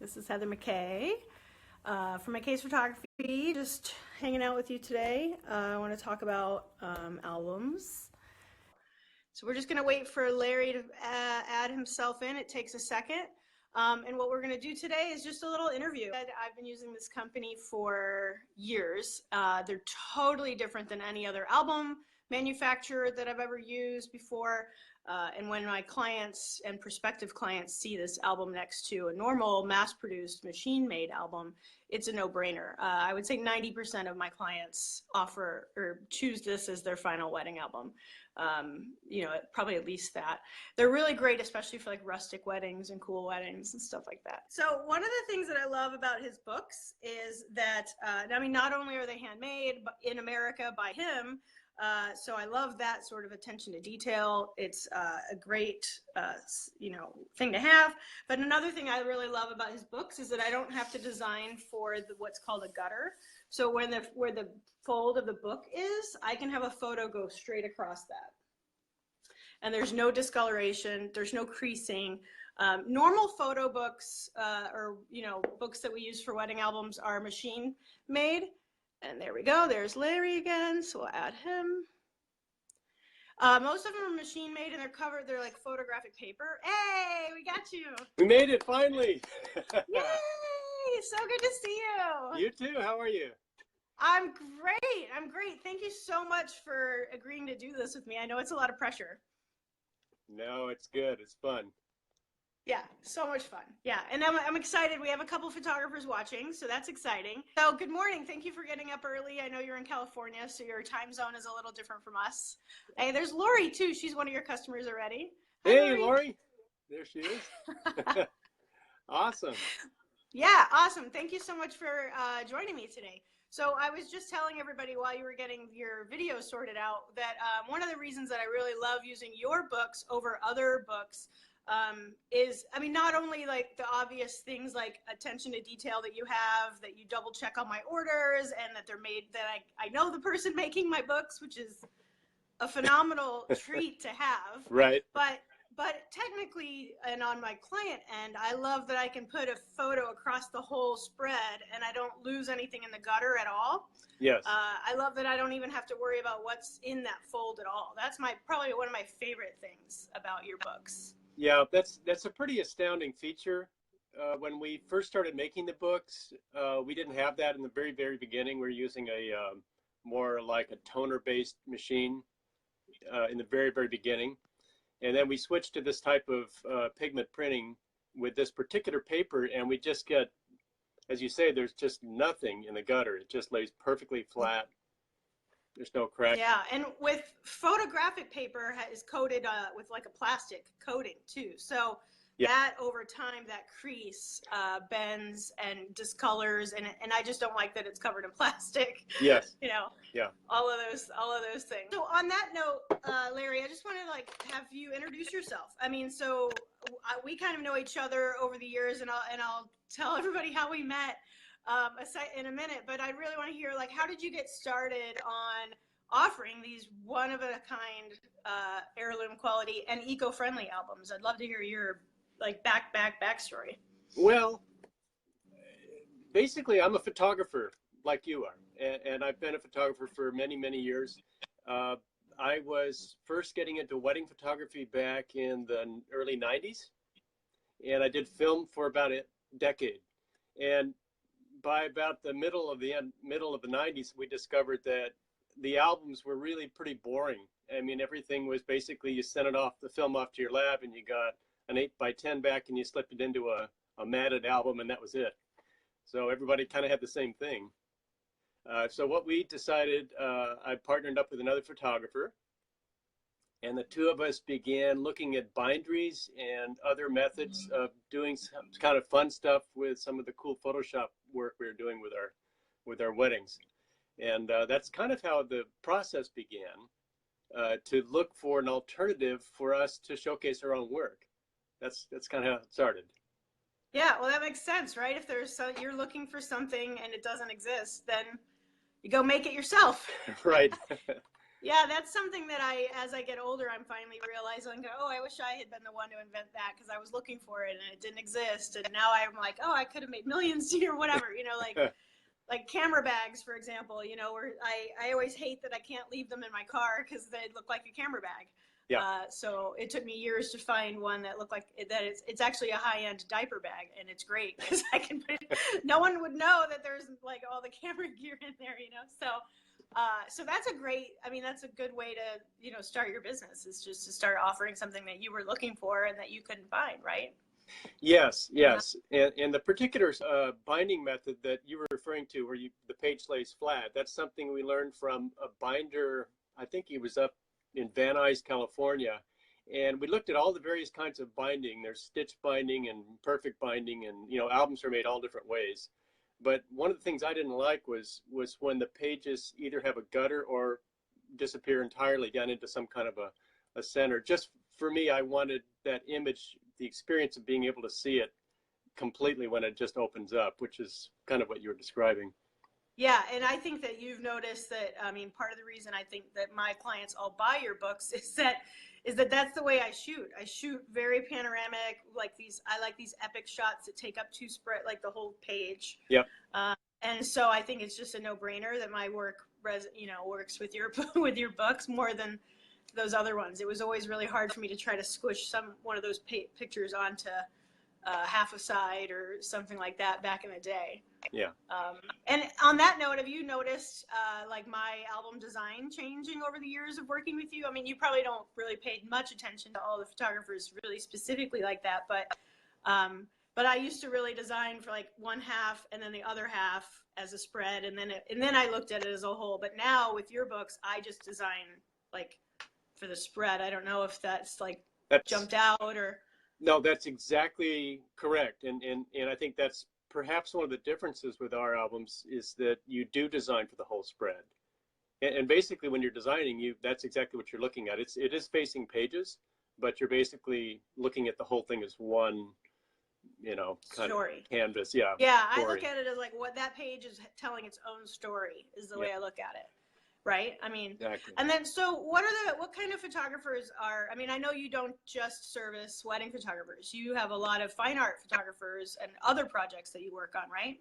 This is Heather McKay from McKay's Photography, just hanging out with you today. I want to talk about albums. So we're just going to wait for Larry to add himself in. It takes a second. And what we're going to do today is just a little interview. I've been using this company for years. They're totally different than any other album manufacturer that I've ever used before. And when my clients and prospective clients see this album next to a normal mass-produced machine-made album, it's a no-brainer. I would say 90% of my clients offer or choose this as their final wedding album. Probably at least that. They're really great, especially for like rustic weddings and cool weddings and stuff like that. So one of the things that I love about his books is that, not only are they handmade in America by him, so I love that sort of attention to detail. It's a great, thing to have. But another thing I really love about his books is that I don't have to design for what's called a gutter. So where the fold of the book is, I can have a photo go straight across that. And there's no discoloration, there's no creasing. Normal photo books books that we use for wedding albums are machine made. And there we go, there's Larry again, so we'll add him. Most of them are machine made and they're like photographic paper. Hey, we got you. We made it finally. Yay, so good to see you. You too, how are you? I'm great. Thank you so much for agreeing to do this with me. I know it's a lot of pressure. No, it's good, it's fun. Yeah, so much fun. Yeah, and I'm excited. We have a couple photographers watching, so that's exciting. So good morning. Thank you for getting up early. I know you're in California, so your time zone is a little different from us. Hey, there's Lori, too. She's one of your customers already. Hi, hey, Lori. There she is. Awesome. Yeah, awesome. Thank you so much for joining me today. So I was just telling everybody while you were getting your video sorted out that one of the reasons that I really love using your books over other books is, not only like the obvious things like attention to detail that you have, that you double check on my orders and that they're made, that I know the person making my books, which is a phenomenal treat to have. Right. But technically, and on my client end, I love that I can put a photo across the whole spread and I don't lose anything in the gutter at all. Yes. I love that I don't even have to worry about what's in that fold at all. That's probably one of my favorite things about your books. Yeah, that's a pretty astounding feature. When we first started making the books, we didn't have that in the very, very beginning. We're using a more like a toner-based machine in the very, very beginning. And then we switched to this type of pigment printing with this particular paper, and we just get, as you say, there's just nothing in the gutter. It just lays perfectly flat. There's no crack. Yeah, and with photographic paper is coated with like a plastic coating too. So yeah, that over time, that crease bends and discolors, and I just don't like that it's covered in plastic. Yes. Yeah. All of those things. So on that note, Larry, I just want to have you introduce yourself. We kind of know each other over the years, and I'll tell everybody how we met in a minute, but I really want to hear how did you get started on offering these one-of-a-kind heirloom quality and eco-friendly albums? I'd love to hear your backstory. Well, basically I'm a photographer like you are, and I've been a photographer for many, many years. I was first getting into wedding photography back in the early 90s, and I did film for about a decade. And by about the middle of the 90s, we discovered that the albums were really pretty boring. Everything was basically you sent the film off to your lab, and you got an 8x10 back, and you slipped it into a matted album, and that was it. So everybody kind of had the same thing. So what we decided, I partnered up with another photographer, and the two of us began looking at binderies and other methods of doing some kind of fun stuff with some of the cool Photoshop work we were doing with our weddings. And that's kind of how the process began, to look for an alternative for us to showcase our own work. That's kind of how it started. Yeah, well, that makes sense, right? If you're looking for something and it doesn't exist, then you go make it yourself. Right. Yeah, that's something that as I get older, I'm finally realizing, oh, I wish I had been the one to invent that because I was looking for it and it didn't exist. And now I'm like, oh, I could have made millions here, whatever, like camera bags, for example, where I always hate that I can't leave them in my car because they look like a camera bag. Yeah. So it took me years to find one that looked like that. It's actually a high-end diaper bag, and it's great because I can put it, no one would know that there's like all the camera gear in there, so that's that's a good way to, start your business, is just to start offering something that you were looking for and that you couldn't find, right? Yes, yes. And the particular binding method that you were referring to, where the page lays flat, that's something we learned from a binder. I think he was up in Van Nuys, California. And we looked at all the various kinds of binding. There's stitch binding and perfect binding, and albums are made all different ways. But one of the things I didn't like was when the pages either have a gutter or disappear entirely down into some kind of a center. Just for me, I wanted that image, the experience of being able to see it completely when it just opens up, which is kind of what you were describing. Yeah, and I think that you've noticed that, part of the reason I think that my clients all buy your books is that that's the way I shoot. I shoot very panoramic, I like these epic shots that take up like the whole page. Yep. And so I think it's just a no-brainer that my work, works with your with your books more than those other ones. It was always really hard for me to try to squish one of those pictures onto half a side or something like that back in the day. Yeah. And on that note, have you noticed like my album design changing over the years of working with you? I mean, you probably don't really pay much attention to all the photographers really specifically like that, but I used to really design for like one half and then the other half as a spread, and then I looked at it as a whole. But now with your books, I just design like for the spread. I don't know if that's jumped out or. No, that's exactly correct. And I think that's perhaps one of the differences with our albums, is that you do design for the whole spread. And basically when you're designing, that's exactly what you're looking at. It is facing pages, but you're basically looking at the whole thing as one, kind story. Of canvas. Yeah. Yeah, story. I look at it as like what that page is telling its own story is the way I look at it. Right? I mean, exactly. And then, so what kind of photographers I know you don't just service wedding photographers. You have a lot of fine art photographers and other projects that you work on, right?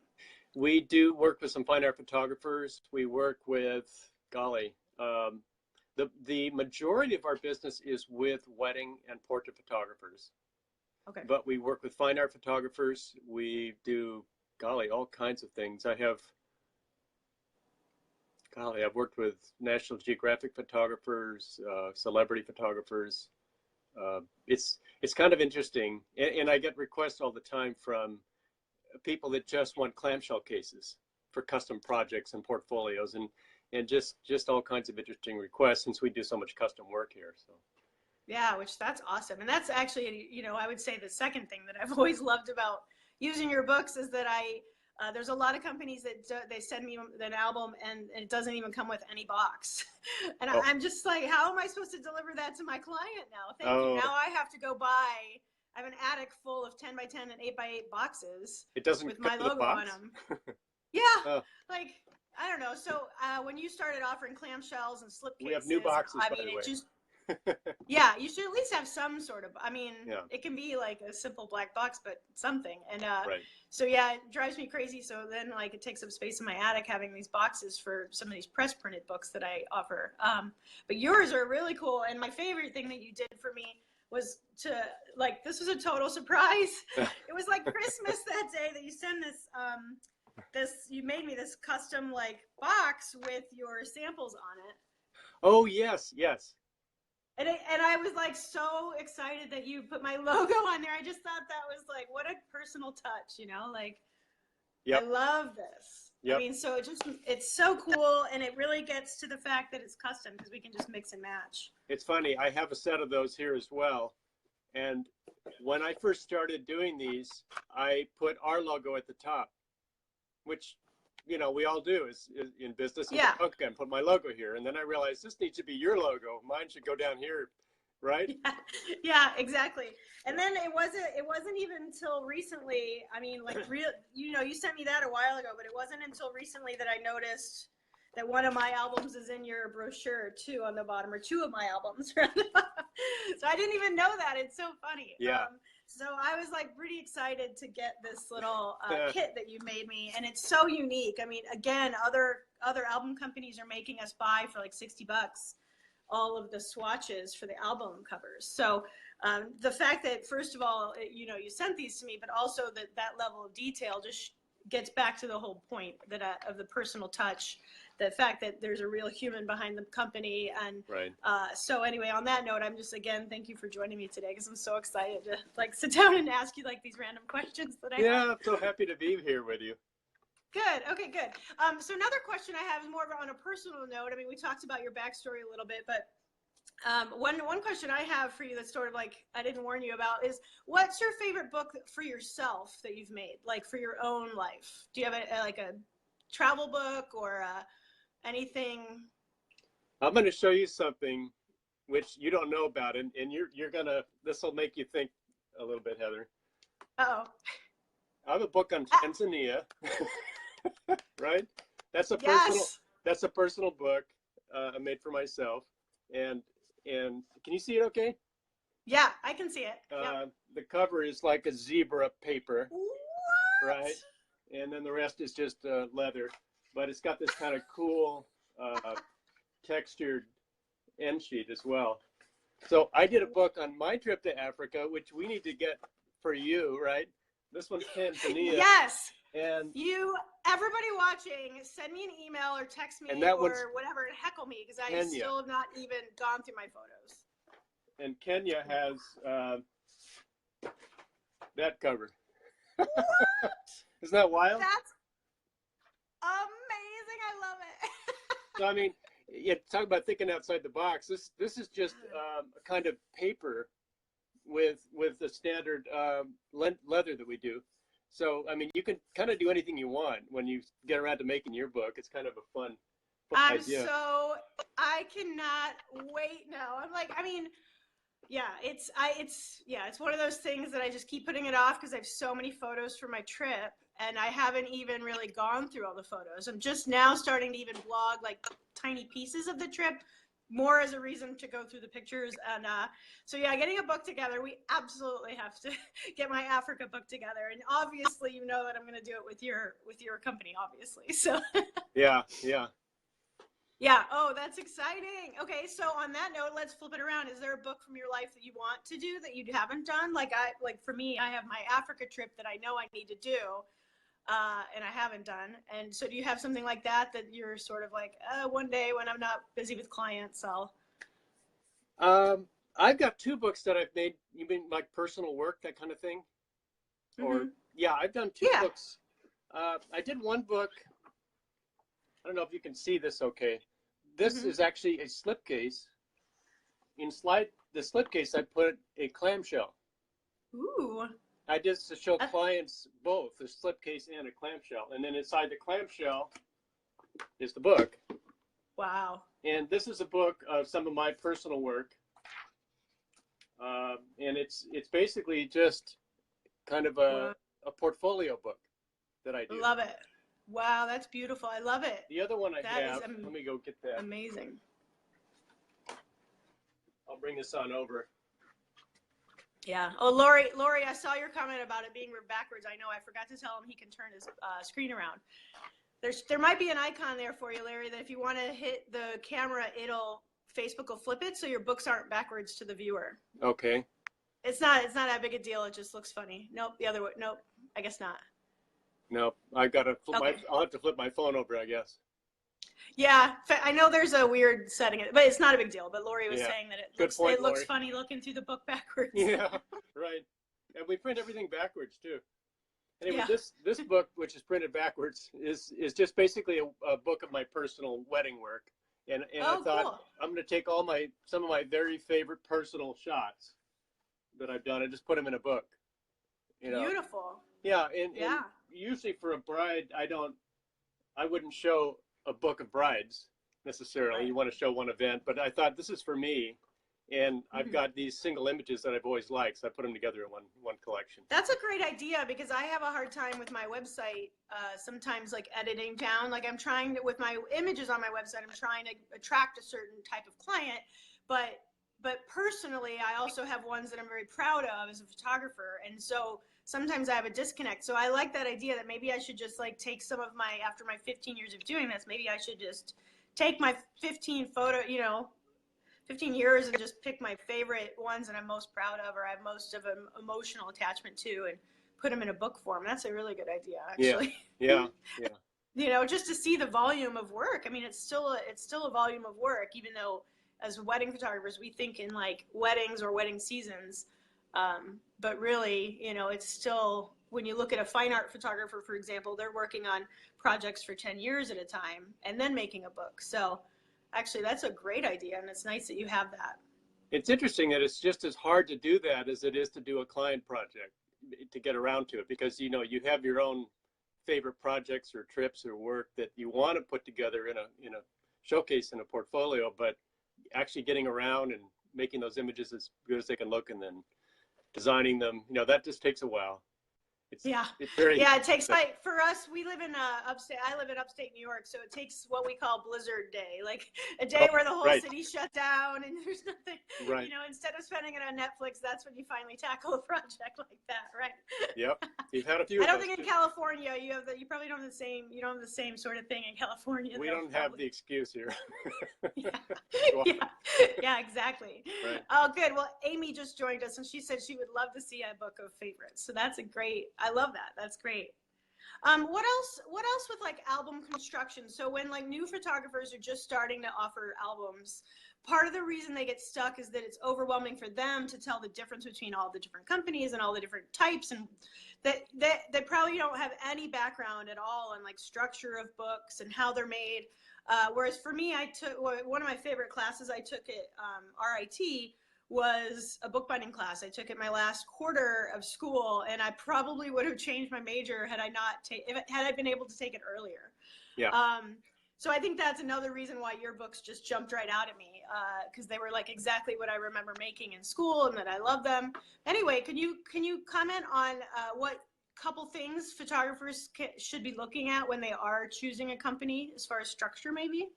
We do work with some fine art photographers. We work with, the majority of our business is with wedding and portrait photographers. Okay. But we work with fine art photographers. We do, all kinds of things. I've worked with National Geographic photographers, celebrity photographers. It's kind of interesting, and I get requests all the time from people that just want clamshell cases for custom projects and portfolios, and just all kinds of interesting requests, since we do so much custom work here. So. Yeah, that's awesome, and that's actually, I would say the second thing that I've always loved about using your books is that there's a lot of companies that they send me an album and it doesn't even come with any box. And I'm just like, how am I supposed to deliver that to my client now? Thank you. Now I have to go I have an attic full of 10 by 10 and 8 by 8 boxes. It doesn't with my logo on them. Yeah. I don't know. So when you started offering clamshells and slipcases, we have new boxes, yeah, you should at least have some sort of, it can be like a simple black box, but something. And right. So yeah, it drives me crazy. So then it takes up space in my attic having these boxes for some of these press printed books that I offer. But yours are really cool. And my favorite thing that you did for me was this was a total surprise. It was like Christmas that day that you send you made me this custom box with your samples on it. Oh, yes. And I was so excited that you put my logo on there. I just thought that was what a personal touch, Yep. I love this. Yep. I mean, so it's so cool, and it really gets to the fact that it's custom because we can just mix and match. It's funny, I have a set of those here as well. And when I first started doing these, I put our logo at the top, which, we all do is in business. Yeah. Okay, and put my logo here. And then I realized this needs to be your logo. Mine should go down here, right? Yeah, exactly. And then it wasn't even until recently, you sent me that a while ago, but it wasn't until recently that I noticed that one of my albums is in your brochure too on the bottom, or two of my albums. So I didn't even know that. It's so funny. Yeah. So I was like pretty excited to get this little kit that you made me, and it's so unique. I mean, again, other album companies are making us buy for like $60 all of the swatches for the album covers. So the fact that, first of all, you know, you sent these to me, but also that level of detail just gets back to the whole point that of the personal touch, the fact that there's a real human behind the company. And right. So anyway, on that note, I'm just, again, thank you for joining me today, because I'm so excited to like sit down and ask you like these random questions that I have. I'm so happy to be here with you. Good. Okay, good. So another question I have is more on a personal note. I mean, we talked about your backstory a little bit, but one question I have for you that's sort of like I didn't warn you about is, what's your favorite book for yourself that you've made, like for your own life? Do you have like a travel book or anything? I'm going to show you something which you don't know about, and you're gonna, this will make you think a little bit, Heather. Uh-oh. I have a book on Tanzania. Right? That's a personal book I made for myself, and can you see it okay? Yeah, I can see it. Yep. The cover is like a zebra paper. What? Right? And then the rest is just leather, but it's got this kind of cool textured end sheet as well. So I did a book on my trip to Africa, which we need to get for you, right? This one's Tanzania. Yes. And everybody watching, send me an email or text me or whatever and heckle me, because I still have not even gone through my photos. And Kenya has that cover. What? Isn't that wild? That's amazing. I love it. So I mean, talk about thinking outside the box. This is just a kind of paper with the standard leather that we do. So, I mean, you can kind of do anything you want when you get around to making your book. It's kind of a fun idea. I cannot wait now. I'm like, I mean, yeah, it's one of those things that I just keep putting it off because I have so many photos for my trip, and I haven't even really gone through all the photos. I'm just now starting to even blog like tiny pieces of the trip, more as a reason to go through the pictures. And so yeah, getting a book together, we absolutely have to get my Africa book together. And obviously, you know that I'm going to do it with your company, obviously. So yeah. Oh, that's exciting. Okay, so on that note, let's flip it around. Is there a book from your life that you want to do that you haven't done? Like for me, I have my Africa trip that I know I need to do, and I haven't done. And so do you have something like that you're sort of like, one day when I'm not busy with clients, I've got two books that I've made. You mean like personal work, that kind of thing? Mm-hmm. Or yeah, I've done two books. I did one book. I don't know if you can see this okay. This is actually a slipcase. Inside the slipcase, I put a clamshell. Ooh. I just to show clients both a slipcase and a clamshell, and then inside the clamshell is the book. Wow. And this is a book of some of my personal work, and it's basically just kind of a portfolio book that I do. Love it. Wow, that's beautiful. I love it. The other one I have. Let me go get that. Amazing. I'll bring this on over. Yeah. Oh, Lori, I saw your comment about it being backwards. I know. I forgot to tell him he can turn his screen around. There might be an icon there for you, Larry, that if you want to hit the camera, Facebook will flip it so your books aren't backwards to the viewer. Okay. It's not that big a deal. It just looks funny. Nope. The other way. Nope. I guess not. Nope. I got to flip I'll have to flip my phone over, I guess. Yeah, I know there's a weird setting, but it's not a big deal. But Lori was saying that it looks funny looking through the book backwards. Yeah, right. And we print everything backwards too. Anyway, this book, which is printed backwards, is just basically a book of my personal wedding work. And I thought, cool. I'm going to take some of my very favorite personal shots that I've done and just put them in a book. You know? Beautiful. Yeah, and usually for a bride, I wouldn't show a book of brides necessarily. Right. You want to show one event, but I thought this is for me, And I've got these single images that I've always liked, so I put them together in one collection. That's a great idea, because I have a hard time with my website sometimes, like editing down. Like I'm trying to, with my images on my website, I'm trying to attract a certain type of client, but personally, I also have ones that I'm very proud of as a photographer, and so sometimes I have a disconnect. So I like that idea that maybe I should just like take some of my, after my 15 years of doing this, maybe I should just take my 15 years and just pick my favorite ones that I'm most proud of, or I have most of an emotional attachment to, and put them in a book form. That's a really good idea, actually. Yeah. Just to see the volume of work. I mean, it's still a volume of work, even though as wedding photographers, we think in like weddings or wedding seasons. But really, it's still, when you look at a fine art photographer, for example, they're working on projects for 10 years at a time and then making a book. So actually, that's a great idea, and it's nice that you have that. It's interesting that it's just as hard to do that as it is to do a client project, to get around to it, because you have your own favorite projects or trips or work that you want to put together in a showcase, in a portfolio, but actually getting around and making those images as good as they can look and then designing them, that just takes a while. It's very, it takes, like, for us, we live in I live in upstate New York, so it takes what we call blizzard day, like a day where the whole city shut down and there's nothing, instead of spending it on Netflix, that's when you finally tackle a project like that, right? Yep. You've had a few. I don't think in California you probably don't have the same sort of thing in California. We don't have the excuse here. Yeah, exactly. Right. Oh, good. Well, Amy just joined us, and she said she would love to see a book of favorites. So that's I love that. That's great. What else with like album construction? So when like new photographers are just starting to offer albums, part of the reason they get stuck is that it's overwhelming for them to tell the difference between all the different companies and all the different types, and that they probably don't have any background at all in like structure of books and how they're made. Whereas for me, I took one of my favorite classes I took at RIT was a bookbinding class. I took it my last quarter of school, and I probably would have changed my major had I been able to take it earlier. Yeah. So I think that's another reason why your books just jumped right out at me, because they were like exactly what I remember making in school, and that I love them. Anyway, can you comment on what couple things photographers should be looking at when they are choosing a company as far as structure, maybe?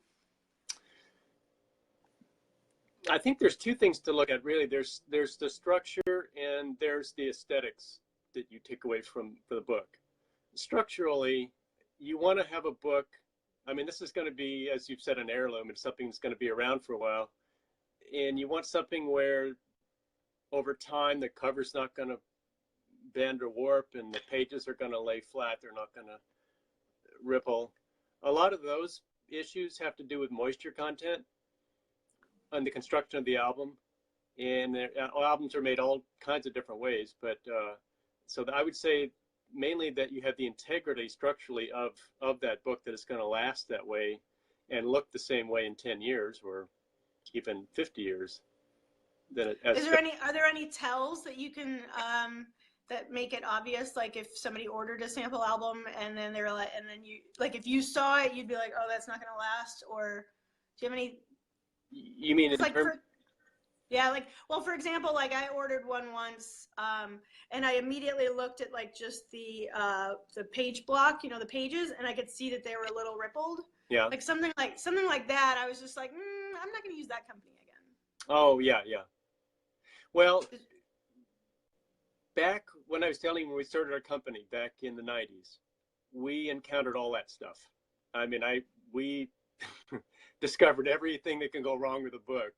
I think there's two things to look at, really. There's the structure and there's the aesthetics that you take away from the book. Structurally, you want to have a book. I mean, this is going to be, as you've said, an heirloom. It's something that's going to be around for a while. And you want something where over time the cover's not going to bend or warp and the pages are going to lay flat. They're not going to ripple. A lot of those issues have to do with moisture content on the construction of the album, and albums are made all kinds of different ways, but so I would say mainly that you have the integrity structurally of that book, that it's going to last that way and look the same way in 10 years or even 50 years. Are there any tells that you can that make it obvious, like if somebody ordered a sample album and then they're like, and then you, like, if you saw it, you'd be like, oh, that's not going to last? Or do you have any? You mean well, for example, like I ordered one once, and I immediately looked at like just the page block, the pages, and I could see that they were a little rippled. Yeah. Like something like that. I was just like, I'm not going to use that company again. Oh yeah. Well, back when I was telling you, when we started our company back in the 90s, we encountered all that stuff. I mean, we discovered everything that can go wrong with a book.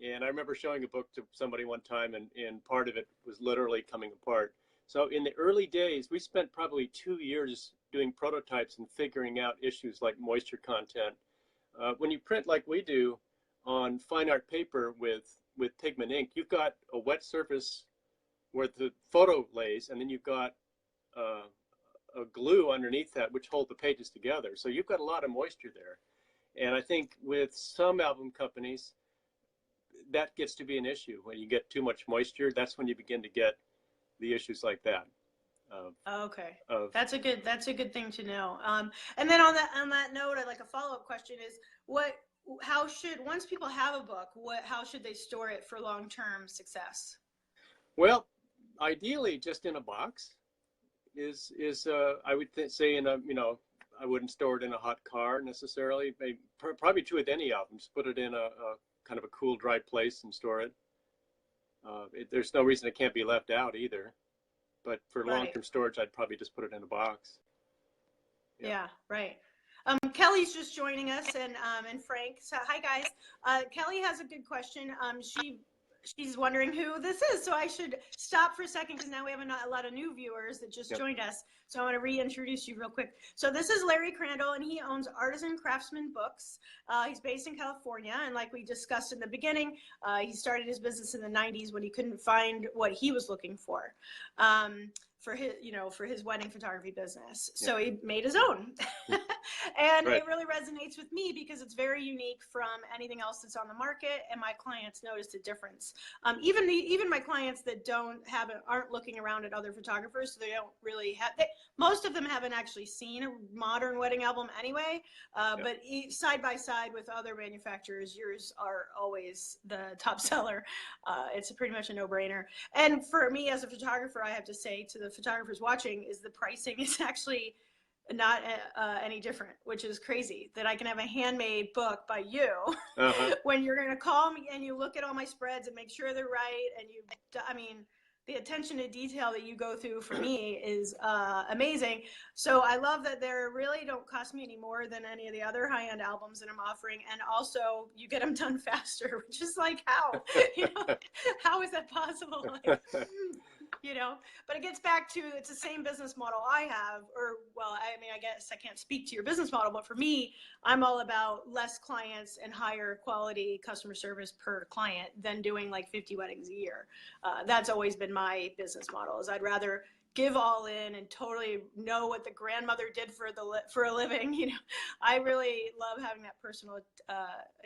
And I remember showing a book to somebody one time, and part of it was literally coming apart. So in the early days, we spent probably 2 years doing prototypes and figuring out issues like moisture content. When you print like we do on fine art paper with pigment ink, you've got a wet surface where the photo lays, and then you've got a glue underneath that which hold the pages together. So you've got a lot of moisture there. And I think with some album companies, that gets to be an issue. When you get too much moisture, that's when you begin to get the issues like that. Okay, that's a good thing to know. And then on that note, I'd like a follow-up question is, what once people have a book, how should they store it for long-term success? Well, ideally, just in a box is I would say in a, I wouldn't store it in a hot car necessarily. Maybe, probably true with any album. Just put it in a kind of a cool, dry place and store it. There's no reason it can't be left out either. But for Right. long-term storage, I'd probably just put it in a box. Yeah, right. Kelly's just joining us, and Frank. So, hi guys. Kelly has a good question. She's wondering who this is, so I should stop for a second because now we have a lot of new viewers that just joined us. So I want to reintroduce you real quick. So this is Larry Crandall, and he owns Artisan Craftsman Books. He's based in California, and like we discussed in the beginning, he started his business in the 90s when he couldn't find what he was looking for his wedding photography business. So he made his own. And it really resonates with me because it's very unique from anything else that's on the market, and my clients noticed a difference. Even my clients that aren't looking around at other photographers, so they don't really have. Most of them haven't actually seen a modern wedding album anyway. But side by side with other manufacturers, yours are always the top seller. It's pretty much a no-brainer. And for me as a photographer, I have to say to the photographers watching, is the pricing is actually not any different, which is crazy that I can have a handmade book by you when you're going to call me and you look at all my spreads and make sure they're right. And the attention to detail that you go through for me is amazing. So I love that they really don't cost me any more than any of the other high-end albums that I'm offering. And also you get them done faster, which is like, how, how is that possible? But it gets back to, it's the same business model I have, I guess I can't speak to your business model, but for me, I'm all about less clients and higher quality customer service per client than doing like 50 weddings a year. That's always been my business model, is I'd rather give all in and totally know what the grandmother did for a living. I really love having that personal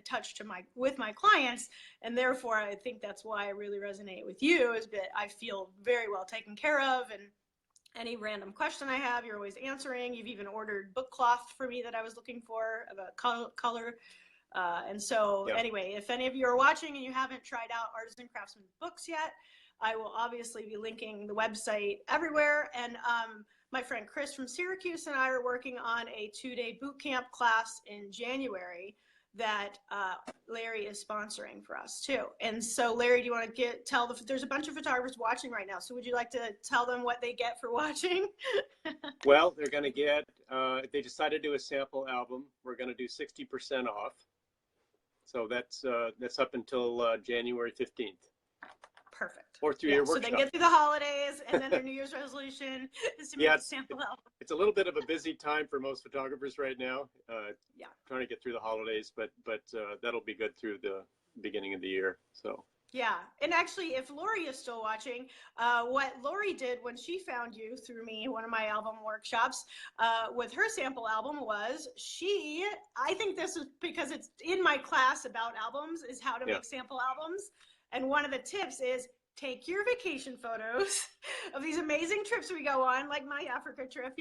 touch with my clients, and therefore I think that's why I really resonate with you, is that I feel very well taken care of, and any random question I have, you're always answering. You've even ordered book cloth for me that I was looking for of a color. Anyway, if any of you are watching and you haven't tried out Artisan Craftsman Books yet, I will obviously be linking the website everywhere. And my friend Chris from Syracuse and I are working on a 2-day boot camp class in January that Larry is sponsoring for us too. And so Larry, do you want to there's a bunch of photographers watching right now. So would you like to tell them what they get for watching? Well, they're going to get, if they decide to do a sample album, we're going to do 60% off. So that's up until January 15th. Perfect. Or through your workshop. So they get through the holidays, and then their New Year's resolution is to make a sample album. It's a little bit of a busy time for most photographers right now. Trying to get through the holidays, but that'll be good through the beginning of the year. So. Yeah, and actually, if Lori is still watching, what Lori did when she found you through me, one of my album workshops, with her sample album was I think this is because it's in my class about albums, is how to make sample albums. And one of the tips is take your vacation photos of these amazing trips we go on, like my Africa trip,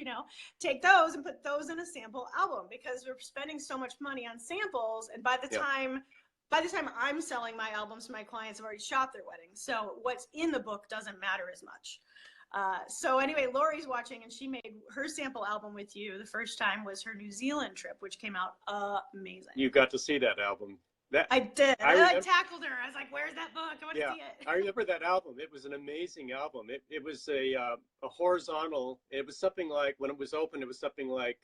take those and put those in a sample album, because we're spending so much money on samples. And by the time I'm selling my albums to my clients, have already shot their weddings. So what's in the book doesn't matter as much. So anyway, Lori's watching, and she made her sample album with you. The first time was her New Zealand trip, which came out amazing. You got to see that album. I did. I tackled her. I was like, "Where's that book? I want to see it." I remember that album. It was an amazing album. It was a horizontal. It was something like, when it was open, it was something like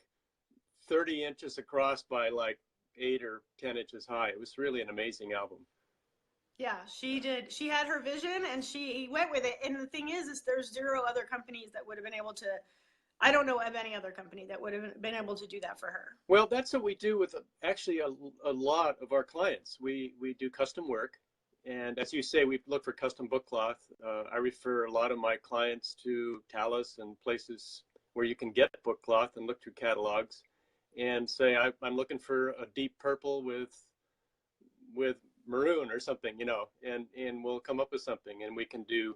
30 inches across by like 8 or 10 inches high. It was really an amazing album. Yeah, she did. She had her vision and she went with it. And the thing is there's zero other companies that would have been able to. I don't know of any other company that would have been able to do that for her. Well, that's what we do with actually a lot of our clients. We do custom work. And as you say, we look for custom book cloth. I refer a lot of my clients to Talus and places where you can get book cloth and look through catalogs and say, I'm looking for a deep purple with maroon or something, and we'll come up with something. And we can do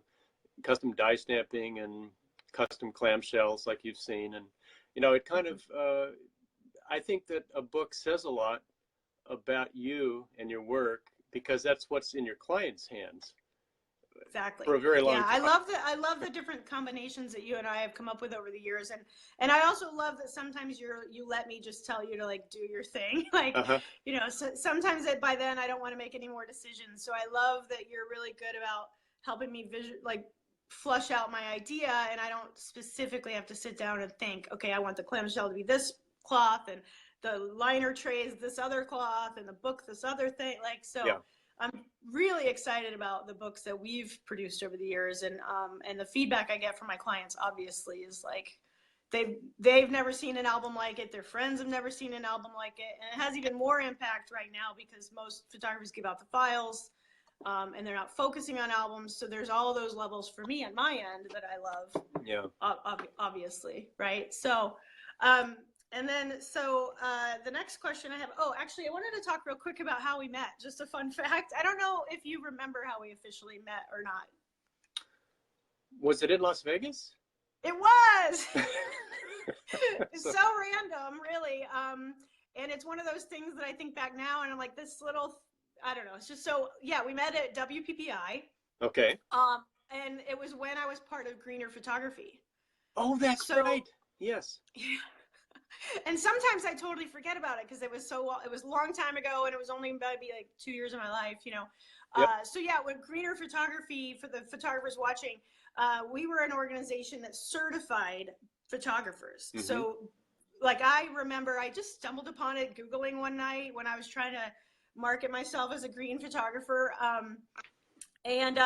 custom die stamping and custom clamshells like you've seen. And, it kind of, I think that a book says a lot about you and your work because that's what's in your client's hands Exactly. for a very long Yeah, time. I love the different combinations that you and I have come up with over the years, and I also love that sometimes you let me just tell you to like do your thing, like you know. So sometimes by then I don't want to make any more decisions. So I love that you're really good about helping me flush out my idea, and I don't specifically have to sit down and think, okay, I want the clamshell to be this cloth, and the liner trays this other cloth, and the book this other thing. Like so. Yeah. I'm really excited about the books that we've produced over the years, and the feedback I get from my clients obviously is like they've never seen an album like it, their friends have never seen an album like it, and it has even more impact right now because most photographers give out the files, and they're not focusing on albums. So there's all those levels for me on my end that I love. Yeah. Obviously, right? So. And then, the next question I have, actually, I wanted to talk real quick about how we met. Just a fun fact. I don't know if you remember how we officially met or not. Was it in Las Vegas? It was. It's so random, really. And it's one of those things that I think back now and I'm like, this little, I don't know. It's just so, yeah, we met at WPPI. Okay. And it was when I was part of Greener Photography. Oh, that's right. Yes. Yeah. And sometimes I totally forget about it because it was a long time ago and it was only maybe like 2 years of my life, you know. Yep. So yeah, with Greener Photography, for the photographers watching, we were an organization that certified photographers. Mm-hmm. So like I remember I just stumbled upon it Googling one night when I was trying to market myself as a green photographer. And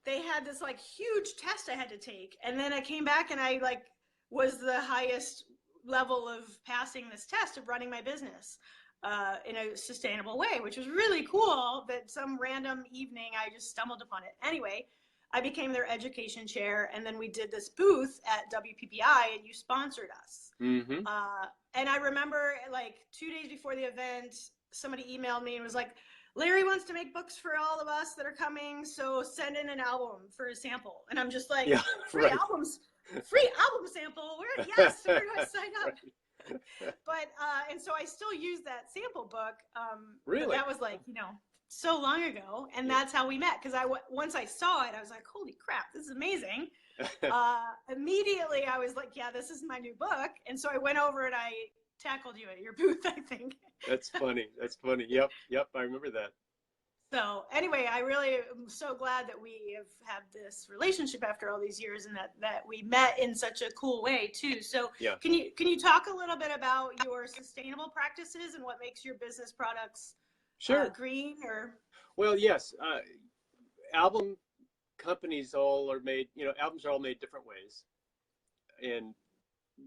they had this like huge test I had to take. And then I came back and I like was the highest level of passing this test of running my business in a sustainable way, which was really cool that some random evening I just stumbled upon it. Anyway, I became their education chair, and then we did this booth at WPPI, and you sponsored us. Mm-hmm. And I remember like 2 days before the event, somebody emailed me and was like, Larry wants to make books for all of us that are coming, so send in an album for a sample. And I'm just like, free albums? Free album sample? Yes, where do I sign up? Right. But and so I still use that sample book. Really? That was like, you know, so long ago, and that's how we met. Because once I saw it, I was like, holy crap, this is amazing. Immediately, I was like, yeah, this is my new book. And so I went over and I tackled you at your booth, I think. That's funny. That's funny. Yep. I remember that. So anyway, I really am so glad that we have had this relationship after all these years, and that we met in such a cool way too. So can you talk a little bit about your sustainable practices and what makes your business products green? Or well, yes, album companies all are made. You know, albums are all made different ways, and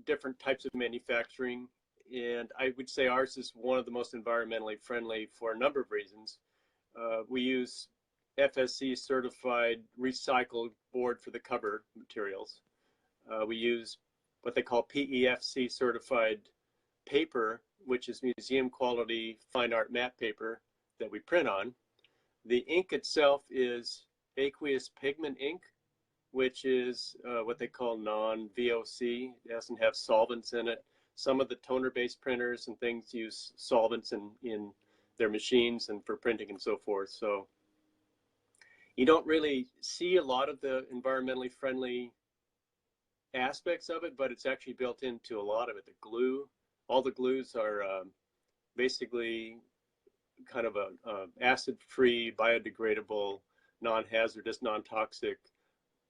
different types of manufacturing. And I would say ours is one of the most environmentally friendly for a number of reasons. We use FSC certified recycled board for the cover materials. We use what they call PEFC certified paper, which is museum quality fine art matte paper that we print on. The ink itself is aqueous pigment ink, which is what they call non-VOC. It doesn't have solvents in it. Some of the toner-based printers and things use solvents in their machines and for printing and so forth. So you don't really see a lot of the environmentally friendly aspects of it, but it's actually built into a lot of it. The glue, all the glues are basically kind of a acid-free, biodegradable, non-hazardous, non-toxic.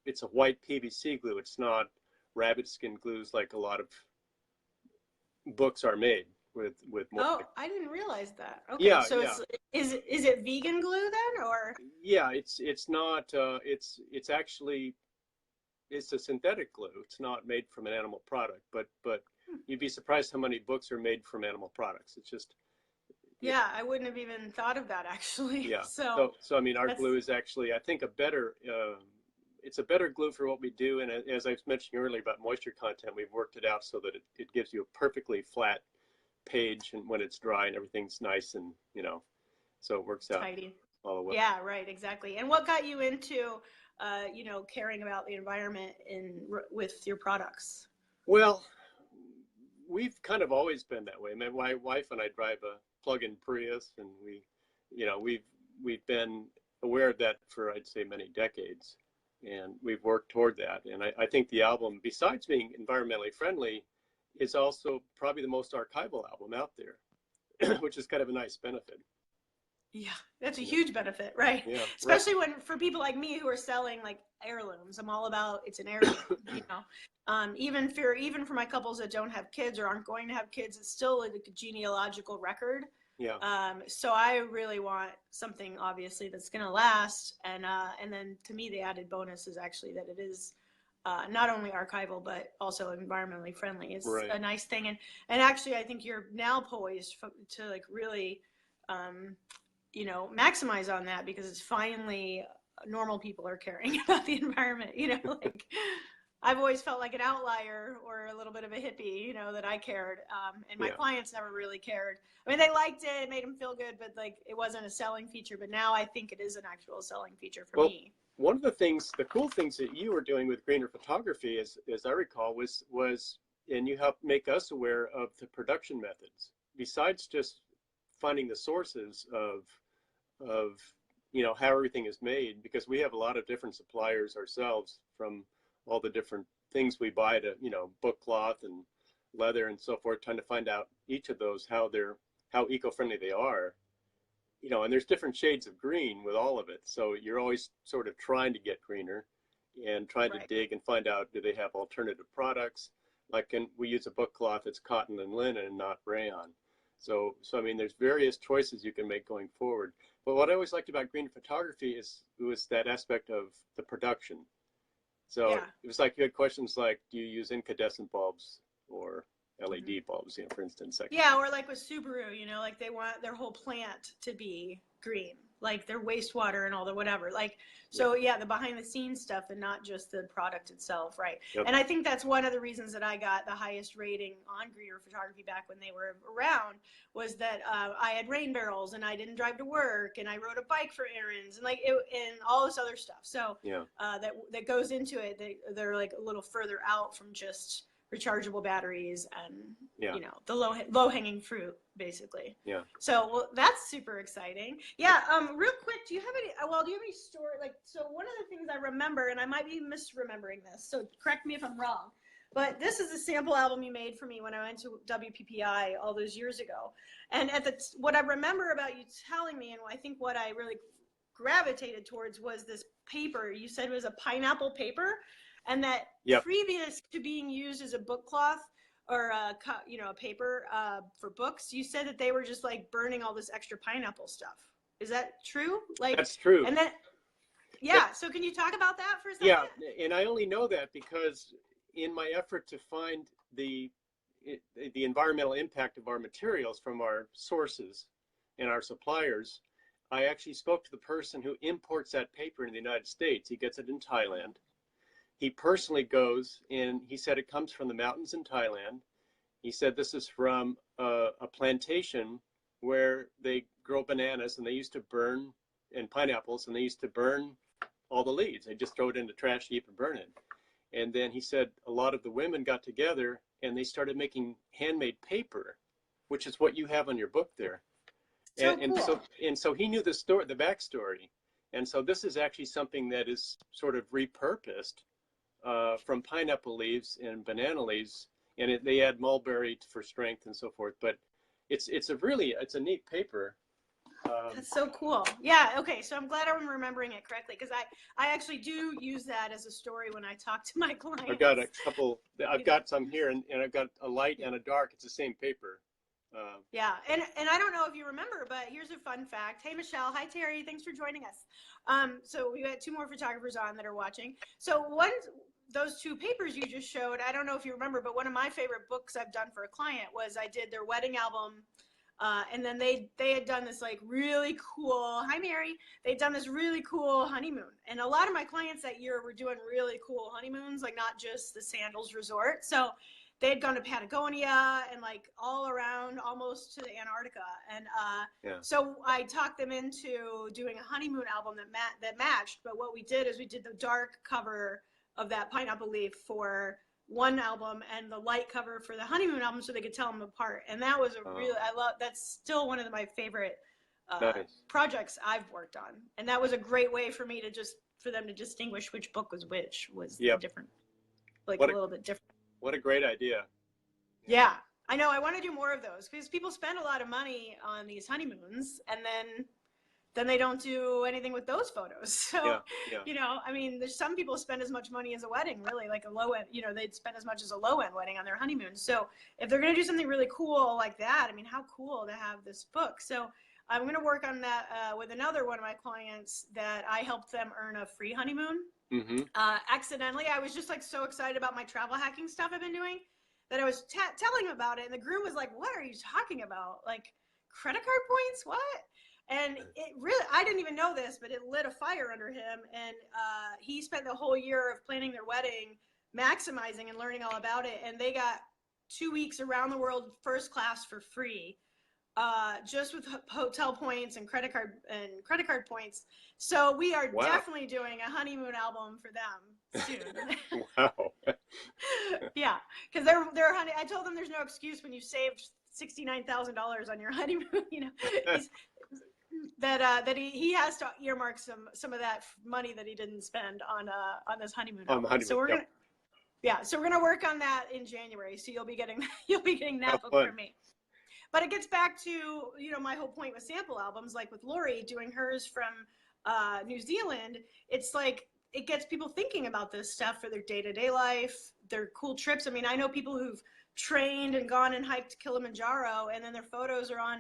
It's a white PVC glue. It's not rabbit skin glues like a lot of books are made with more. Oh, I didn't realize that. Okay. Yeah, so is it vegan glue then, or? Yeah, it's not. It's actually a synthetic glue. It's not made from an animal product, but you'd be surprised how many books are made from animal products. It's just. Yeah, I wouldn't have even thought of that actually. Yeah. So I mean, our glue is actually, I think, a better. It's a better glue for what we do, and as I was mentioning earlier about moisture content, we've worked it out so that it gives you a perfectly flat page, and when it's dry and everything's nice, and so it works out tidy. All the way. Yeah, right, exactly. And what got you into caring about the environment with your products? Well, we've kind of always been that way. My wife and I drive plug-in Prius, and we've been aware of that for, I'd say, many decades, and we've worked toward that. And I think the album, besides being environmentally friendly, is also probably the most archival album out there, which is kind of a nice benefit. Yeah, that's a huge benefit, right? Yeah, especially when for people like me who are selling like heirlooms. I'm all about it's an heirloom, even for my couples that don't have kids or aren't going to have kids, it's still like a genealogical record. Yeah. So I really want something obviously that's going to last, and then to me the added bonus is actually that it is not only archival but also environmentally friendly. It's a nice thing, and actually I think you're now poised to like really maximize on that, because it's finally normal people are caring about the environment. Like I've always felt like an outlier or a little bit of a hippie, that I cared, and my clients never really cared. I mean, they liked it, it made them feel good, but like it wasn't a selling feature. But now I think it is an actual selling feature for me. One of the cool things that you were doing with greener photography, as I recall, was and you helped make us aware of the production methods. Besides just finding the sources of how everything is made, because we have a lot of different suppliers ourselves, from all the different things we buy to book cloth and leather and so forth, trying to find out each of those how eco-friendly they are, and there's different shades of green with all of it, so you're always sort of trying to get greener and trying to dig and find out, do they have alternative products, like we use a book cloth that's cotton and linen and not rayon. So I mean, there's various choices you can make going forward. But what I always liked about green photography was that aspect of the production. So it was like you had questions like, do you use incandescent bulbs or LED bulbs, for instance? Yeah, or like with Subaru, like they want their whole plant to be green, like their wastewater and all the whatever. Like, so the behind the scenes stuff and not just the product itself, right? Yep. And I think that's one of the reasons that I got the highest rating on greener photography back when they were around, was that I had rain barrels and I didn't drive to work and I rode a bike for errands and and all this other stuff. So that goes into it. They're like a little further out from just rechargeable batteries and the low hanging fruit, basically. So that's super exciting. Real quick, do you have any story, like, so one of the things I remember, and I might be misremembering this, so correct me if I'm wrong, but this is a sample album you made for me when I went to WPPI all those years ago, and what I remember about you telling me, and I think what I really gravitated towards, was this paper you said was a pineapple paper. And that previous to being used as a book cloth or a paper for books, you said that they were just like burning all this extra pineapple stuff. Is that true? Like, that's true. And then, so can you talk about that for a second? Yeah, and I only know that because in my effort to find the environmental impact of our materials from our sources and our suppliers, I actually spoke to the person who imports that paper in the United States. He gets it in Thailand. He personally goes, and he said it comes from the mountains in Thailand. He said this is from a plantation where they grow bananas, and they used to burn, and pineapples, and they used to burn all the leaves. They just throw it in the trash heap and burn it. And then he said a lot of the women got together, and they started making handmade paper, which is what you have on your book there. So he knew the backstory. And so this is actually something that is sort of repurposed from pineapple leaves and banana leaves, and they add mulberry for strength and so forth. But it's a neat paper. That's so cool. Yeah. Okay. So I'm glad I'm remembering it correctly, because I actually do use that as a story when I talk to my clients. I've got a couple. I've got some here, and I've got a light and a dark. It's the same paper. And I don't know if you remember, but here's a fun fact. Hey, Michelle. Hi, Terry. Thanks for joining us. So we got 2 more photographers on that are watching. So those 2 papers you just showed, I don't know if you remember, but one of my favorite books I've done for a client was I did their wedding album. And then they had done this like really cool, hi Mary, they'd done this really cool honeymoon. And a lot of my clients that year were doing really cool honeymoons, like not just the Sandals Resort. So they had gone to Patagonia and like all around almost to the Antarctica. And so I talked them into doing a honeymoon album that matched. But what we did is we did the dark cover of that pineapple leaf for one album and the light cover for the honeymoon album so they could tell them apart. And that was that's still one of my favorite Nice. projects I've worked on. And that was a great way for me to for them to distinguish which book was which, was the different, like a little bit different. What a great idea. Yeah, I know. I want to do more of those because people spend a lot of money on these honeymoons and then they don't do anything with those photos. So, you know, I mean, there's some people spend as much money as a wedding, really, like a low end, you know, they'd spend as much as a low end wedding on their honeymoon. So if they're going to do something really cool like that, I mean, how cool to have this book. So I'm going to work on that with another one of my clients that I helped them earn a free honeymoon. Accidentally. I was just like so excited about my travel hacking stuff I've been doing that I was telling him about it. And the groom was like, what are you talking about? Like credit card points? What? And it really, I didn't even know this, but it lit a fire under him. And he spent the whole year of planning their wedding, maximizing and learning all about it. And they got 2 weeks around the world first class for free, just with hotel points and credit card points. So we are definitely doing a honeymoon album for them soon. Wow. Yeah, because they're honey. I told them there's no excuse when you saved $69,000 on your honeymoon. You know, that he has to earmark some of that money that he didn't spend on this honeymoon album. So we're gonna work on that in January. So you'll be getting that book from me. But it gets back to, you know, my whole point with sample albums, like with Lori doing hers from New Zealand. It's like it gets people thinking about this stuff for their day-to-day life, their cool trips. I mean, I know people who've trained and gone and hiked Kilimanjaro, and then their photos are on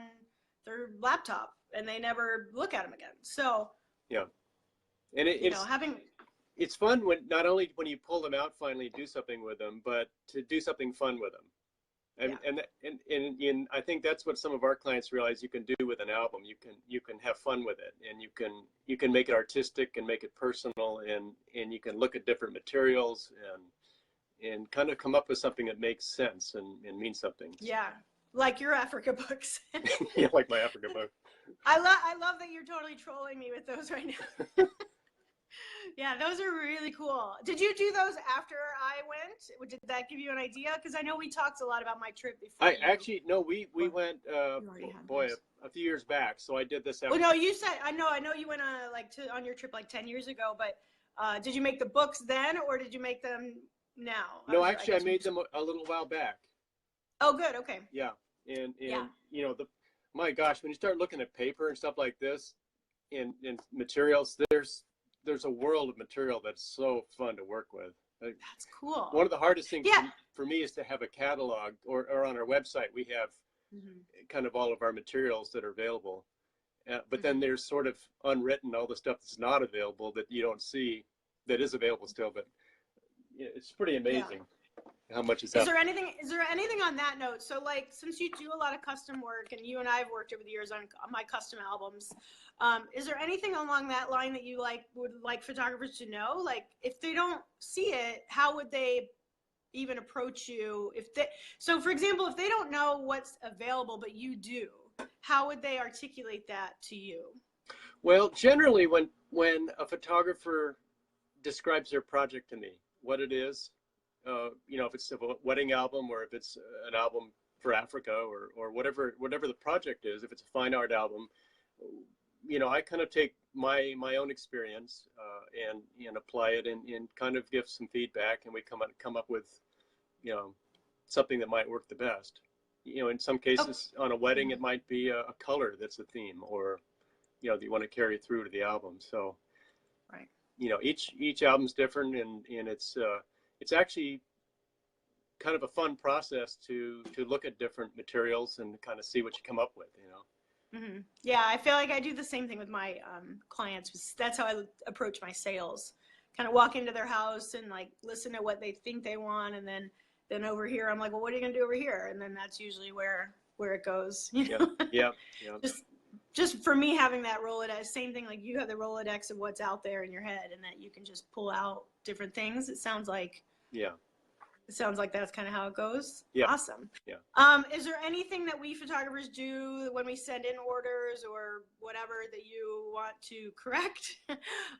their laptop, and they never look at them again. So yeah, and it's fun when not only when you pull them out finally do something with them, but to do something fun with them. And I think that's what some of our clients realize you can do with an album. You can have fun with it, and you can make it artistic and make it personal, and you can look at different materials and kind of come up with something that makes sense and means something. Yeah, like your Africa books. Yeah, like my Africa book. I love that you're totally trolling me with those right now. Yeah, those are really cool. Did you do those after I went? Did that give you an idea? Because I know we talked a lot about my trip before. We went a few years back. So I did this. Well, no, you said I know you went on your trip like 10 years ago. But did you make the books then, or did you make them now? No, actually, I made them a little while back. Oh, good. Okay. Yeah, and you know my gosh, when you start looking at paper and stuff like this, and materials, there's a world of material that's so fun to work with. That's cool. One of the hardest things for me is to have a catalog, or on our website we have kind of all of our materials that are available. But then there's sort of unwritten all the stuff that's not available that you don't see that is available still. But it's pretty amazing how much is out. Is there anything on that note? So like, since you do a lot of custom work, and you and I have worked over the years on my custom albums, is there anything along that line that you would like photographers to know? Like, if they don't see it, how would they even approach you? So for example, if they don't know what's available but you do, how would they articulate that to you? Well, generally when a photographer describes their project to me, what it is, you know, if it's a wedding album, or if it's an album for Africa, or whatever the project is, if it's a fine art album, you know, I kind of take my own experience and apply it and kind of give some feedback, and we come up with, you know, something that might work the best. You know, in some cases on a wedding, it might be a color that's a theme, or, you know, that you want to carry through to the album. So, right. You know, each album's different, and it's actually kind of a fun process to look at different materials and kind of see what you come up with, you know. Mm-hmm. Yeah, I feel like I do the same thing with my clients. That's how I approach my sales. Kind of walk into their house and like listen to what they think they want, and then over here I'm like, well, what are you gonna do over here? And then that's usually where it goes. You know? Yeah. Just for me, having that Rolodex, same thing, like you have the Rolodex of what's out there in your head, and that you can just pull out different things. It sounds like that's kind of how it goes. Yeah. Awesome. Yeah. Is there anything that we photographers do when we send in orders or whatever that you want to correct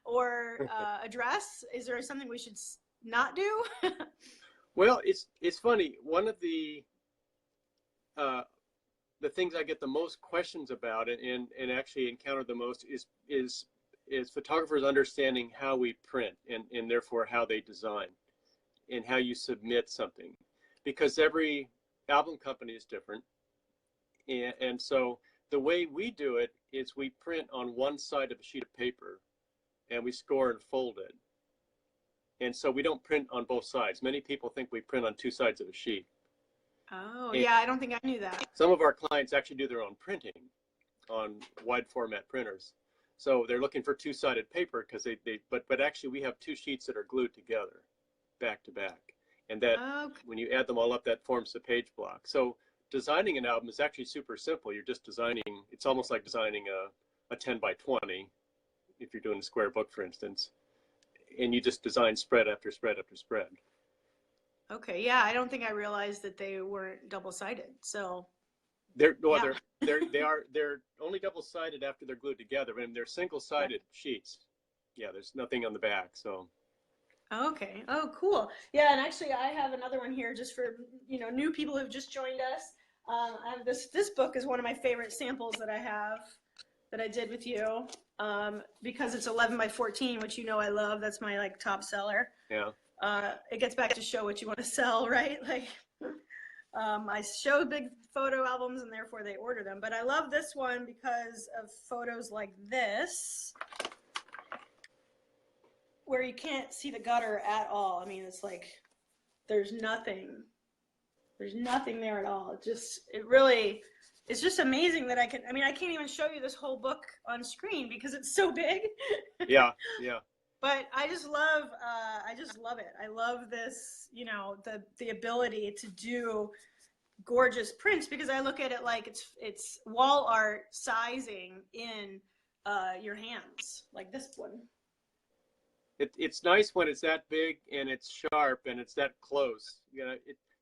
or address? Is there something we should not do? Well, it's funny. One of uh, the things I get the most questions about and actually encounter the most is photographers understanding how we print and therefore how they design and how you submit something, because every album company is different. And so the way we do it is we print on one side of a sheet of paper and we score and fold it. And so we don't print on both sides. Many people think we print on two sides of a sheet. Oh, And yeah, I don't think I knew that. some of our clients actually do their own printing on wide format printers. So they're looking for two-sided paper because but actually we have two sheets that are glued together back to back. And that Okay. when you add them all up, that forms the page block. So designing an album is actually super simple. You're just designing, it's almost like designing a 10 by 20, if you're doing a square book, for instance. And you just design spread after spread after spread. Okay, yeah, I don't think I realized that they weren't double-sided. So, They're yeah. they're only double-sided after they're glued together, and they're single-sided sheets. Yeah, there's nothing on the back, so. Okay. Oh, cool. Yeah, and actually, I have another one here just for new people who've just joined us. I have this book is one of my favorite samples that I have that I did with you because it's 11 by 14, which I love. That's my like top seller. Yeah. It gets back to show what you want to sell, right? Like, I show big photo albums and therefore they order them. But I love this one because of photos like this, where you can't see the gutter at all. I mean, it's like there's nothing there at all. It's just amazing that I can't even show you this whole book on screen because it's so big. Yeah. But I just love it. I love this, the ability to do gorgeous prints because I look at it like it's wall art sizing in your hands, like this one. It's nice when it's that big and it's sharp and it's that close.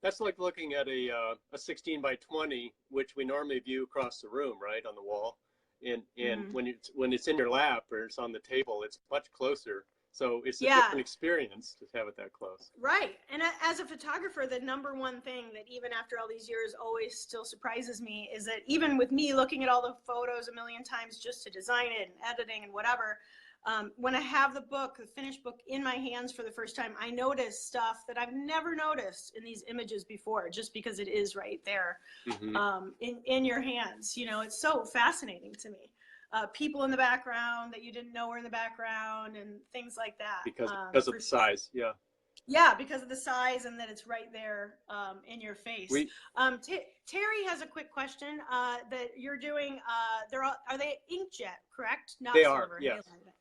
That's like looking at a 16 by 20, which we normally view across the room, right, on the wall. And when it's in your lap or it's on the table, it's much closer. So it's a different experience to have it that close. Right. And as a photographer, the number one thing that even after all these years always still surprises me is that even with me looking at all the photos a million times just to design it and editing and whatever, when I have the finished book in my hands for the first time, I notice stuff that I've never noticed in these images before, just because it is right there in your hands. It's so fascinating to me. People in the background that you didn't know were in the background and things like that. Because of the size, yeah. Yeah, because of the size and that it's right there in your face. Terry has a quick question that you're doing. Are they inkjet, correct? Not they silver are, yes. halide.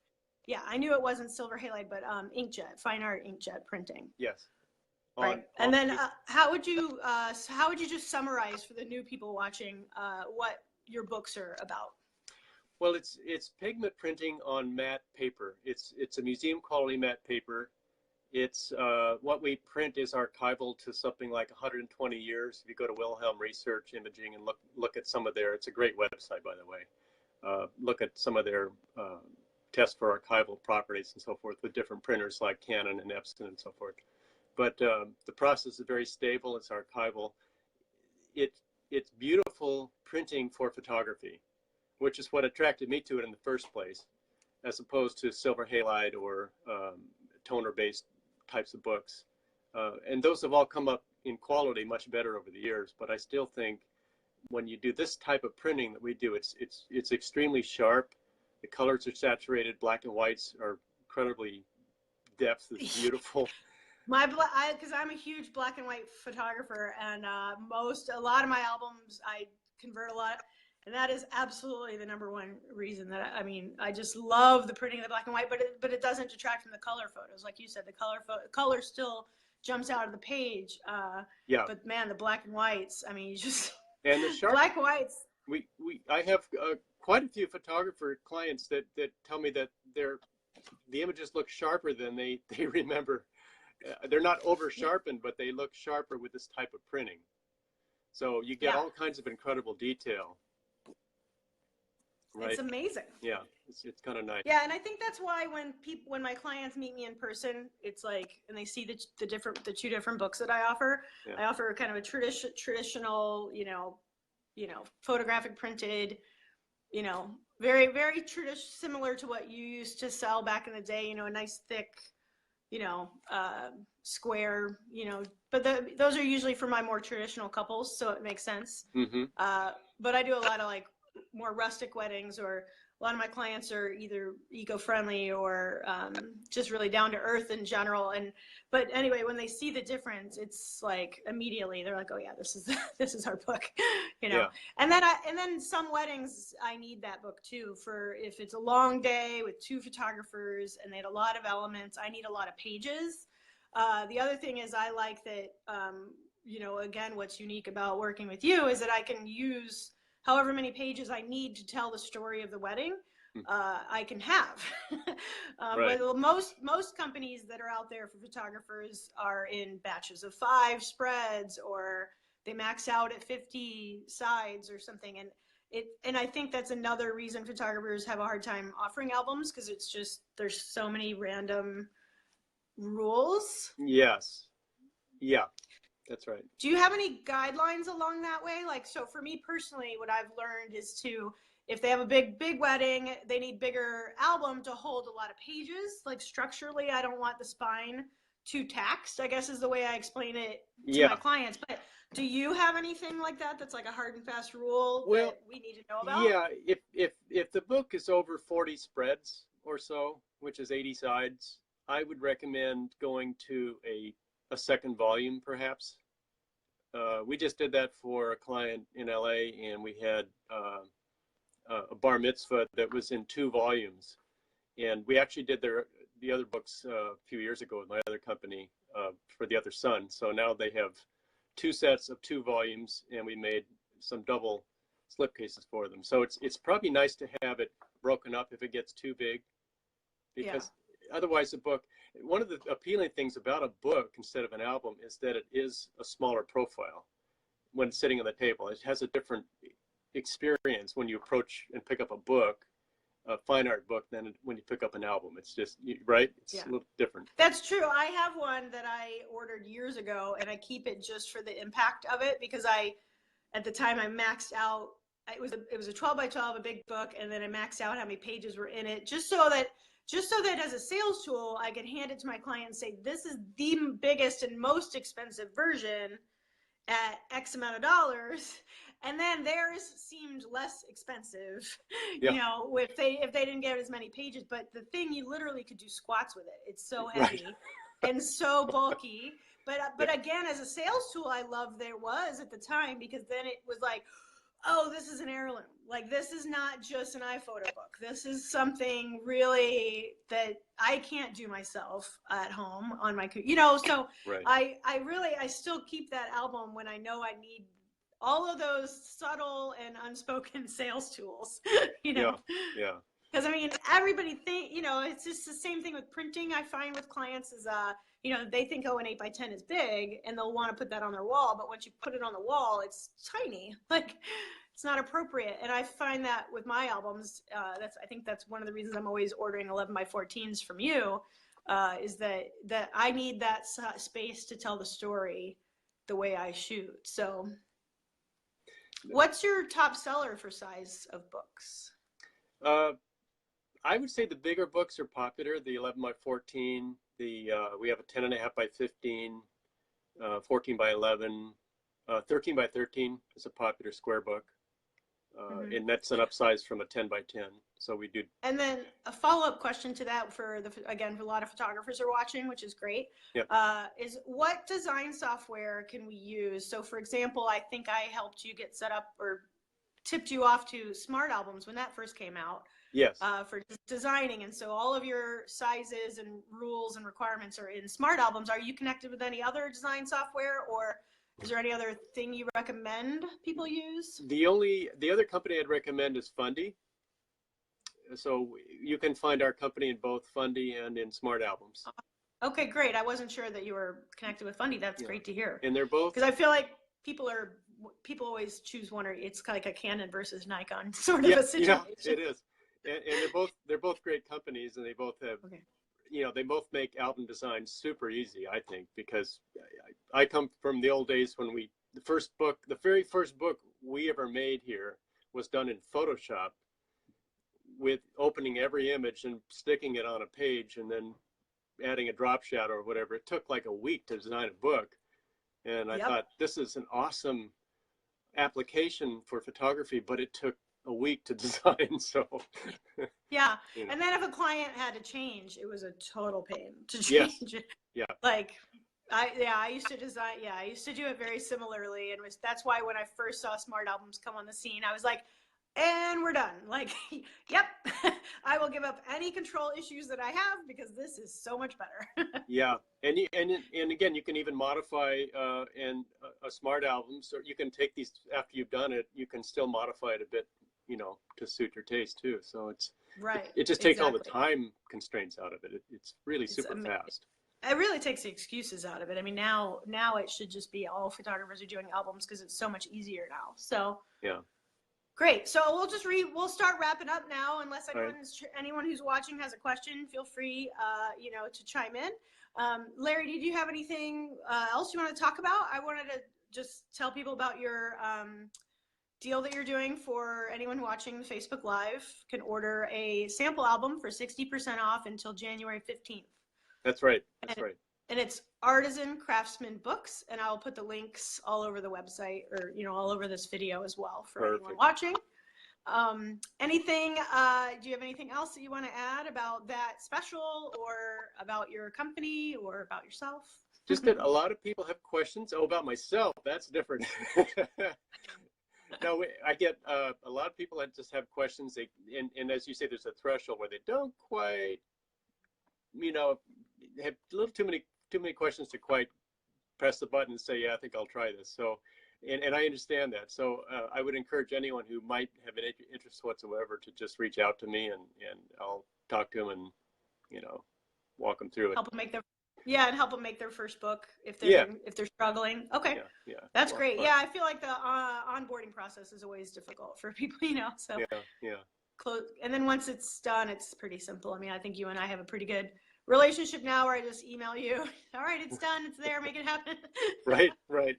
Yeah, I knew it wasn't silver halide, but inkjet, fine art inkjet printing. Yes. Right. And then how would you just summarize for the new people watching what your books are about? Well, it's pigment printing on matte paper. It's a museum quality matte paper. It's what we print is archival to something like 120 years. If you go to Wilhelm Research Imaging and look at some of it's a great website, by the way. Look at some of their tests for archival properties and so forth with different printers like Canon and Epson and so forth. But the process is very stable. It's archival. It's beautiful printing for photography, which is what attracted me to it in the first place, as opposed to silver halide or toner-based types of books. And those have all come up in quality much better over the years, but I still think when you do this type of printing that we do, it's extremely sharp. The colors are saturated. Black and whites are incredibly depth. It's beautiful. Because I'm a huge black and white photographer, and a lot of my albums I convert a lot. And that is absolutely the number one reason that I just love the printing of the black and white, but it doesn't detract from the color photos. Like you said, the color still jumps out of the page. Yeah. But man, the black and whites, you just and the sharp black and whites. I have quite a few photographer clients that tell me that the images look sharper than they remember. They're not over sharpened, but they look sharper with this type of printing. So you get all kinds of incredible detail. Right. It's amazing. Yeah, it's kind of nice. Yeah, and I think that's why when my clients meet me in person, it's like, and they see the two different books that I offer. Yeah. I offer kind of a traditional, photographic printed, very very similar to what you used to sell back in the day. A nice thick, square, But those are usually for my more traditional couples, so it makes sense. Mm-hmm. But I do a lot of like more rustic weddings, or a lot of my clients are either eco-friendly or just really down to earth in general. But anyway, when they see the difference, it's like immediately they're like, oh yeah, this is our book, Yeah. And then some weddings, I need that book too, for if it's a long day with two photographers and they had a lot of elements, I need a lot of pages. The other thing is I like that, again, what's unique about working with you is that I can use however many pages I need to tell the story of the wedding. I can have. Right. But most companies that are out there for photographers are in batches of 5 spreads, or they max out at 50 sides or something. And I think that's another reason photographers have a hard time offering albums, because it's just, there's so many random rules. Yes. Yeah, that's right. Do you have any guidelines along that way? Like, so for me personally, what I've learned is if they have a big wedding, they need bigger album to hold a lot of pages. Like structurally, I don't want the spine too taxed, I guess is the way I explain it to my clients. But do you have anything like that that's like a hard and fast rule that we need to know about? Yeah, if the book is over 40 spreads or so, which is 80 sides, I would recommend going to a second volume, perhaps. We just did that for a client in LA, and we had a bar mitzvah that was in 2 volumes. And we actually did the other books a few years ago with my other company for the other son. So now they have 2 sets of 2 volumes, and we made some double slipcases for them. So it's probably nice to have it broken up if it gets too big, because otherwise the book, one of the appealing things about a book instead of an album is that it is a smaller profile when sitting on the table. It has a different experience when you approach and pick up a book, a fine art book, than when you pick up an album. It's just, right? It's a little different. That's true. I have one that I ordered years ago, and I keep it just for the impact of it, because at the time I maxed out, it was a 12 by 12, a big book, and then I maxed out how many pages were in it, just so that as a sales tool, I could hand it to my client and say, this is the biggest and most expensive version at X amount of dollars. And then theirs seemed less expensive, if they didn't get as many pages. But the thing, you literally could do squats with it. It's so heavy and so bulky. But again, as a sales tool, I loved that it was at the time, because then it was like, oh, this is an heirloom. Like, this is not just an iPhoto book. This is something really that I can't do myself at home on my, so I still keep that album when I know I need all of those subtle and unspoken sales tools, Yeah. Because I mean, everybody it's just the same thing with printing. I find with clients is, they think, oh, an 8x10 is big, and they'll want to put that on their wall. But once you put it on the wall, it's tiny. Like, it's not appropriate. And I find that with my albums, I think that's one of the reasons I'm always ordering 11x14s from you, is that I need that space to tell the story the way I shoot. So what's your top seller for size of books? I would say the bigger books are popular. The 11x14, we have a 10.5 by 15, 14 by 11, 13 by 13 is a popular square book. And that's an upsize from a 10 by 10. So we do. And then a follow-up question to that for a lot of photographers are watching, which is great, is what design software can we use? So for example, I think I helped you get set up or tipped you off to Smart Albums when that first came out. Yes. For designing. And so all of your sizes and rules and requirements are in Smart Albums. Are you connected with any other design software, or is there any other thing you recommend people use? The other company I'd recommend is Fundy. So you can find our company in both Fundy and in Smart Albums. Okay, great. I wasn't sure that you were connected with Fundy. That's great to hear. And they're both, because I feel like people are people always choose one, or it's like a Canon versus Nikon sort of a situation. Yeah, it is. And they're both great companies, and they both have, they both make album design super easy, I think, because I come from the old days when the very first book we ever made here was done in Photoshop, with opening every image and sticking it on a page and then adding a drop shadow or whatever. It took like a week to design a book. And I thought, this is an awesome application for photography, but it took a week to design. So yeah. And then if a client had to change, it was a total pain to change it. Yeah. Like I used to design, I used to do it very similarly. And that's why when I first saw Smart Albums come on the scene, I was like, and we're done. Like, yep, I will give up any control issues that I have because this is so much better. Yeah, and again, you can even modify a Smart Album, so you can take these after you've done it. You can still modify it a bit, to suit your taste too. So it just takes all the time constraints out of it. It's really super fast. It really takes the excuses out of it. I mean, now it should just be all photographers are doing albums because it's so much easier now. So yeah. Great. So we'll start wrapping up now. Unless anyone who's watching has a question, feel free, to chime in. Larry, did you have anything else you want to talk about? I wanted to just tell people about your deal that you're doing for anyone watching the Facebook Live. Can order a sample album for 60% off until January 15th. That's right. That's right. And it's Artisan Craftsman Books, and I'll put the links all over the website, or all over this video as well for anyone watching. Do you have anything else that you want to add about that special, or about your company, or about yourself? Just that a lot of people have questions. Oh, about myself, that's different. No, I get a lot of people that just have questions. And as you say, there's a threshold where they don't quite, have a little too many questions to quite press the button and say, yeah, I think I'll try this. So, and I understand that. So I would encourage anyone who might have an interest whatsoever to just reach out to me, and I'll talk to them and, walk them through it. Help them make their first book if they're struggling. Okay. Yeah. That's great. Yeah. I feel like the onboarding process is always difficult for people, so yeah. And then once it's done, it's pretty simple. I mean, I think you and I have a pretty good relationship now where I just email you. All right, it's done. It's there. Make it happen. Right. Right.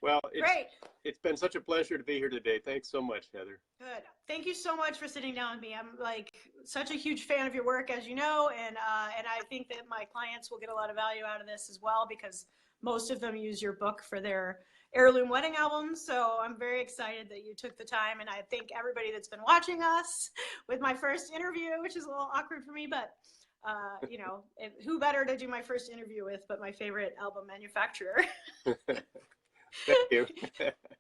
Well, great. It's been such a pleasure to be here today. Thanks so much, Heather. Good. Thank you so much for sitting down with me. I'm like such a huge fan of your work, as you know, and I think that my clients will get a lot of value out of this as well, because most of them use your book for their heirloom wedding albums. So I'm very excited that you took the time, and I thank everybody that's been watching us with my first interview, which is a little awkward for me, but who better to do my first interview with but my favorite album manufacturer. Thank you.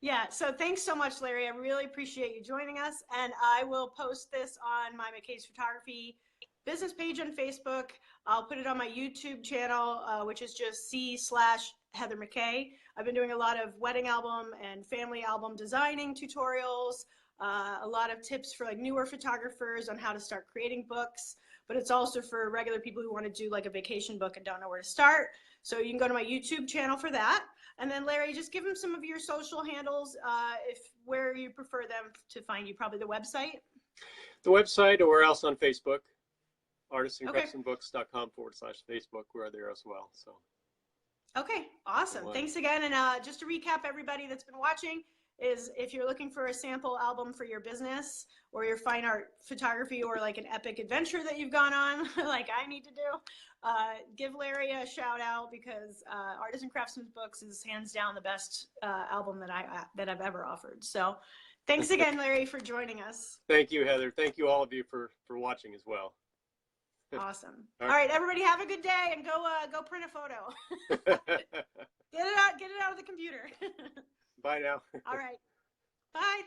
Yeah, so thanks so much, Larry. I really appreciate you joining us, and I will post this on my McKay's Photography business page on Facebook. I'll put it on my YouTube channel, which is just C/Heather McKay. I've been doing a lot of wedding album and family album designing tutorials, a lot of tips for like newer photographers on how to start creating books, but it's also for regular people who want to do like a vacation book and don't know where to start. So you can go to my YouTube channel for that. And then Larry, just give them some of your social handles, where you prefer them to find you, probably the website. The website, or else on Facebook, artisancraftsmanbooks.com/Facebook. We're there as well. So. Okay, awesome. Thanks again. And just to recap, everybody that's been watching, is if you're looking for a sample album for your business or your fine art photography, or like an epic adventure that you've gone on, like I need to do, give Larry a shout out, because Artisan Craftsman Books is hands down the best album that I've ever offered. So thanks again, Larry, for joining us. Thank you, Heather. Thank you all of you for watching as well. Awesome. All right, everybody have a good day, and go print a photo. Get it out of the computer. Bye now. All right. Bye.